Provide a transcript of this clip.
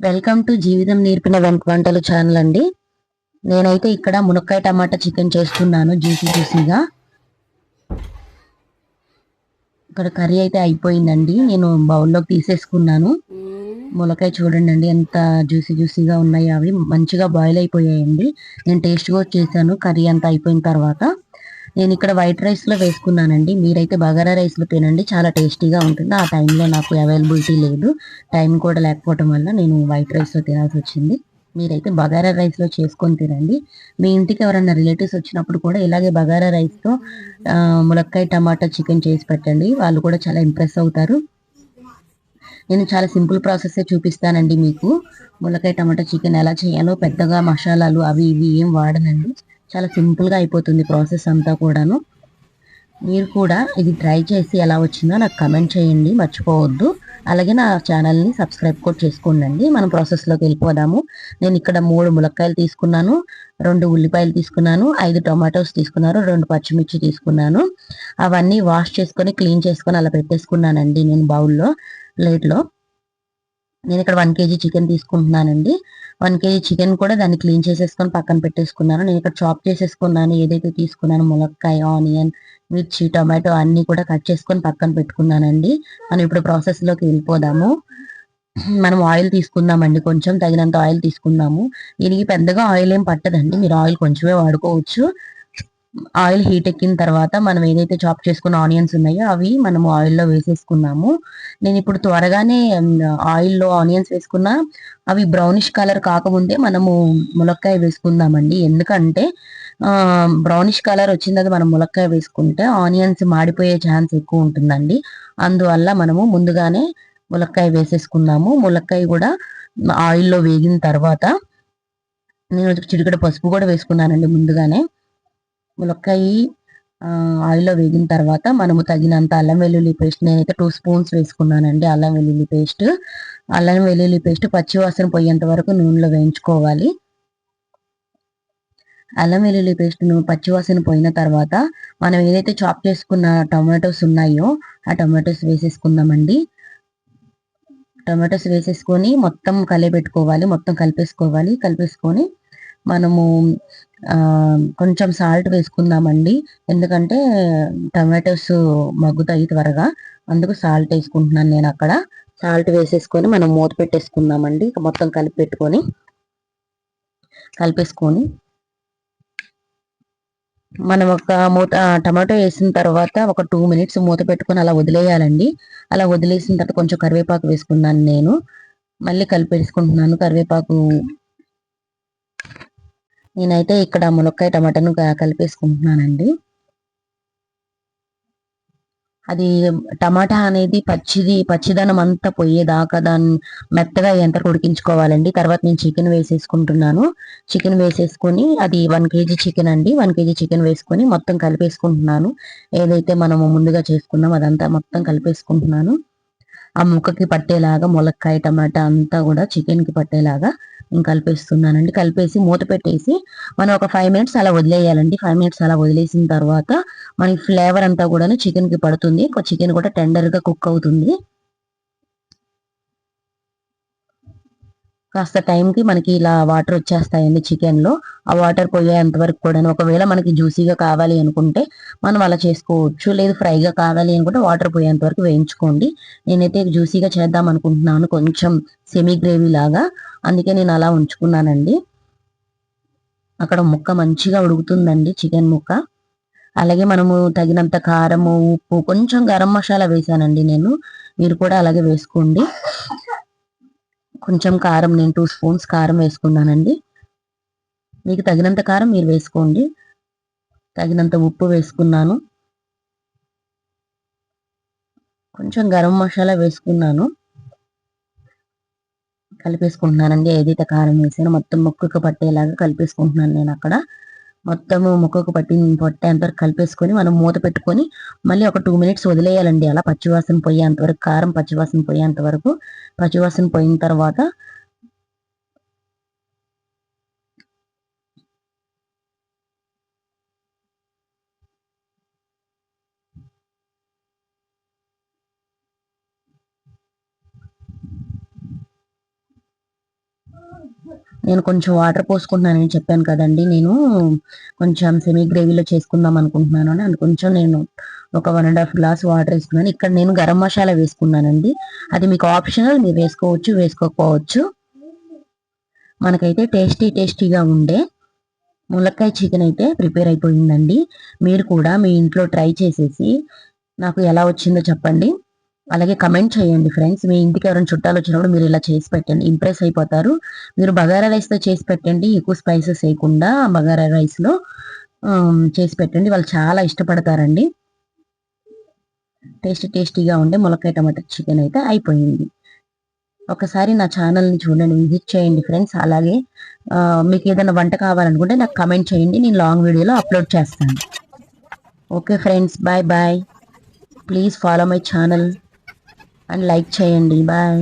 Welcome to జీవితం నేర్పిన వంటలు ఛానల్ అండి. నేనైతే ఇక్కడ మునక్కాయ టమాటా చికెన్ చేస్తున్నాను జ్యూసీగా. ఇక్కడ కర్రీ అయితే అయిపోయిందండి. నేను బౌల్లోకి తీసేసుకున్నాను. మునక్కాయ చూడండి అండి ఎంత జ్యూసీగా ఉన్నాయి. అవి మంచిగా బాయిల్ అయిపోయాయండి. నేను టేస్ట్ కూడా చేశాను కర్రీ అంతా అయిపోయిన తర్వాత. నేను ఇక్కడ వైట్ రైస్లో వేసుకున్నానండి. మీరైతే బగారా రైస్లో తినండి, చాలా టేస్టీగా ఉంటుంది. ఆ టైంలో నాకు అవైలబిలిటీ లేదు, టైం కూడా లేకపోవటం వల్ల నేను వైట్ రైస్లో తినాల్సి వచ్చింది. మీరైతే బగారా రైస్లో చేసుకొని తినండి. మీ ఇంటికి ఎవరైనా రిలేటివ్స్ వచ్చినప్పుడు కూడా ఇలాగే బగారా రైస్తో ములక్కాయ టమాటా చికెన్ చేసి పెట్టండి. వాళ్ళు కూడా చాలా ఇంప్రెస్ అవుతారు. నేను చాలా సింపుల్ ప్రాసెస్ చూపిస్తానండి మీకు. ములక్కాయ టమాటా చికెన్ ఎలా చేయాలో పెద్దగా మసాలాలు అవి ఇవి ఏం వాడనండి. చాలా సింపుల్గా అయిపోతుంది ప్రాసెస్ అంతా కూడాను. మీరు కూడా ఇది ట్రై చేసి ఎలా వచ్చిందో నాకు కమెంట్ చేయండి, మర్చిపోవద్దు. అలాగే నా ఛానల్ని సబ్స్క్రైబ్ కూడా చేసుకోండి. మనం ప్రాసెస్లోకి వెళ్ళిపోదాము. నేను ఇక్కడ 3 ములక్కాయలు తీసుకున్నాను, 2 ఉల్లిపాయలు తీసుకున్నాను, 5 టొమాటోస్ తీసుకున్నాను, 2 పచ్చిమిర్చి తీసుకున్నాను. అవన్నీ వాష్ చేసుకొని క్లీన్ చేసుకొని అలా పెట్టేసుకున్నానండి నేను బౌల్లో, ప్లేట్లో. నేను ఇక్కడ 1 kg చికెన్ తీసుకుంటున్నానండి. 1 kg చికెన్ కూడా దాన్ని క్లీన్ చేసేసుకొని పక్కన పెట్టేసుకున్నాను. నేను ఇక్కడ చాప్ చేసేసుకున్నాను. ఏదైతే తీసుకున్నాను ములక్కాయ, ఆనియన్, మిర్చి, టొమాటో అన్నీ కూడా కట్ చేసుకొని పక్కన పెట్టుకున్నానండి. మనం ఇప్పుడు ప్రాసెస్లోకి వెళ్ళిపోదాము. మనం ఆయిల్ తీసుకుందామండి, కొంచెం తగినంత ఆయిల్ తీసుకుందాము. దీనికి పెద్దగా ఆయిల్ ఏం పట్టదండి, మీరు ఆయిల్ కొంచెమే వాడుకోవచ్చు. ఆయిల్ హీట్ ఎక్కిన తర్వాత మనం ఏదైతే చాప్ చేసుకున్న ఆనియన్స్ ఉన్నాయో అవి మనం ఆయిల్లో వేసేసుకున్నాము. నేను ఇప్పుడు త్వరగానే ఆయిల్లో ఆనియన్స్ వేసుకున్నా అవి బ్రౌనిష్ కలర్ కాకముందే మనము ములక్కాయ వేసుకుందామండి. ఎందుకంటే బ్రౌనిష్ కలర్ వచ్చిన తర్వాత మనం ములక్కాయ వేసుకుంటే ఆనియన్స్ మాడిపోయే ఛాన్స్ ఎక్కువ ఉంటుందండి. అందువల్ల మనము ముందుగానే ములక్కాయ వేసేసుకుందాము. ములక్కాయ కూడా ఆయిల్లో వేగిన తర్వాత నేను చిటికెడు పసుపు కూడా వేసుకున్నానండి ముందుగానే. ములక్కాయ ఆయిల్లో వేగిన తర్వాత మనము తగినంత అల్లం వెల్లుల్లి పేస్ట్, నేనైతే 2 స్పూన్స్ వేసుకున్నానండి అల్లం వెల్లుల్లి పేస్ట్. అల్లం వెల్లుల్లి పేస్ట్ పచ్చివాసన పోయేంత వరకు నూనెలో వేయించుకోవాలి. అల్లం వెల్లుల్లి పేస్ట్ పచ్చివాసన పోయిన తర్వాత మనం ఏదైతే చాప్ చేసుకున్న టమాటోస్ ఉన్నాయో ఆ టమాటోస్ వేసేసుకుందామండి. టమాటోస్ వేసేసుకొని మొత్తం కలిపెట్టుకోవాలి, మొత్తం కలిపేసుకొని మనము కొంచెం సాల్ట్ వేసుకుందామండి. ఎందుకంటే టమాటోస్ మగ్గుతాయి త్వరగా, అందుకు సాల్ట్ వేసుకుంటున్నాను నేను అక్కడ. సాల్ట్ వేసేసుకొని మనం మూత పెట్టేసుకుందామండి. మొత్తం కలిపేసుకొని మనం ఒక టమాటో వేసిన తర్వాత ఒక 2 minutes మూత పెట్టుకొని అలా వదిలేయాలండి. అలా వదిలేసిన తర్వాత కొంచెం కరివేపాకు వేసుకున్నాను నేను. మళ్ళీ కలిపేసుకుంటున్నాను కరివేపాకు. నేనైతే ఇక్కడ మునక్కాయ టమాటాను కలిపేసుకుంటున్నానండి. అది టమాటా అనేది పచ్చిదనం అంతా పోయేదాకా దాన్ని మెత్తగా ఎంత ఉడికించుకోవాలండి. తర్వాత నేను చికెన్ వేసేసుకుంటున్నాను. చికెన్ వేసేసుకొని అది 1 kg చికెన్ అండి. 1 kg చికెన్ వేసుకొని మొత్తం కలిపేసుకుంటున్నాను. ఏదైతే మనము ముందుగా చేసుకున్నాం అదంతా మొత్తం కలిపేసుకుంటున్నాను. ఆ ముక్కకి పట్టేలాగా ములక్కాయ టమాటా అంతా కూడా చికెన్కి పట్టేలాగా నేను కలిపేస్తున్నానండి. కలిపేసి మూత పెట్టేసి మనం ఒక 5 minutes అలా వదిలేయాలండి. 5 minutes అలా వదిలేసిన తర్వాత మనకి ఫ్లేవర్ అంతా కూడా చికెన్కి పడుతుంది. చికెన్ కూడా టెండర్గా కుక్ అవుతుంది. కాస్త టైంకి మనకి ఇలా వాటర్ వచ్చేస్తాయండి చికెన్లో. ఆ వాటర్ పోయేంత వరకు కూడా, ఒకవేళ మనకి జ్యూసీగా కావాలి అనుకుంటే మనం అలా చేసుకోవచ్చు, లేదు ఫ్రైగా కావాలి అనుకుంటే వాటర్ పోయేంత వరకు వేయించుకోండి. నేనైతే జ్యూసీగా చేద్దాం అనుకుంటున్నాను, కొంచెం సెమీ గ్రేవీ లాగా, అందుకే నేను అలా ఉంచుకున్నానండి. అక్కడ ముక్క మంచిగా ఉడుకుతుందండి, చికెన్ ముక్క. అలాగే మనము తగినంత కారము, ఉప్పు, కొంచెం గరం మసాలా వేసానండి నేను. మీరు కూడా అలాగే వేసుకోండి. కొంచెం కారం, నేను 2 స్పూన్స్ కారం వేసుకున్నానండి. మీకు తగినంత కారం మీరు వేసుకోండి. తగినంత ఉప్పు వేసుకున్నాను. కొంచెం గరం మసాలా వేసుకున్నాను. కలిపేసుకుంటున్నానండి. ఏదైతే కారం వేసానో మొత్తం ముక్కకు పట్టేలాగా కలిపేసుకుంటున్నాను నేను అక్కడ. మొత్తము ముక్కకు పట్టేంత వరకు కలిపేసుకొని మనం మూత పెట్టుకొని మళ్ళీ ఒక 2 minutes వదిలేయాలండి. అలా పచ్చివాసన పోయేంత వరకు, కారం పచ్చివాసన పోయేంత వరకు. పచ్చివాసన పోయిన తర్వాత నేను కొంచెం వాటర్ పోసుకుంటున్నానని చెప్పాను కదండి. నేను కొంచెం సెమీ గ్రేవీలో చేసుకుందాం అనుకుంటున్నాను అని కొంచెం నేను ఒక 1.5 గ్లాస్ వాటర్ వేసుకున్నాను. ఇక్కడ నేను గరం మసాలా వేసుకున్నానండి. అది మీకు ఆప్షనల్, మీరు వేసుకోవచ్చు, వేసుకోకపోవచ్చు. మనకైతే టేస్టీగా ఉండే ములక్కాయ చికెన్ అయితే ప్రిపేర్ అయిపోయిందండి. మీరు కూడా మీ ఇంట్లో ట్రై చేసేసి నాకు ఎలా వచ్చిందో చెప్పండి. అలాగే కమెంట్ చేయండి ఫ్రెండ్స్. మీ ఇంటికి ఎవరైనా చుట్టాలు వచ్చినప్పుడు మీరు ఇలా చేసి పెట్టండి, ఇంప్రెస్ అయిపోతారు. మీరు బగారా రైస్తో చేసి పెట్టండి, ఎక్కువ స్పైసెస్ వేయకుండా బగారా రైస్లో చేసి పెట్టండి, వాళ్ళు చాలా ఇష్టపడతారండి. టేస్టీగా ఉండే ములక్కాయ టమాటా చికెన్ అయితే అయిపోయింది. ఒకసారి నా ఛానల్ని చూడండి, విజిట్ చేయండి ఫ్రెండ్స్. అలాగే మీకు ఏదైనా వంట కావాలనుకుంటే నాకు కమెంట్ చేయండి, నేను లాంగ్ వీడియోలో అప్లోడ్ చేస్తాను. Okay friends, bye bye. Please follow my channel and like చేయండి. బాయ్.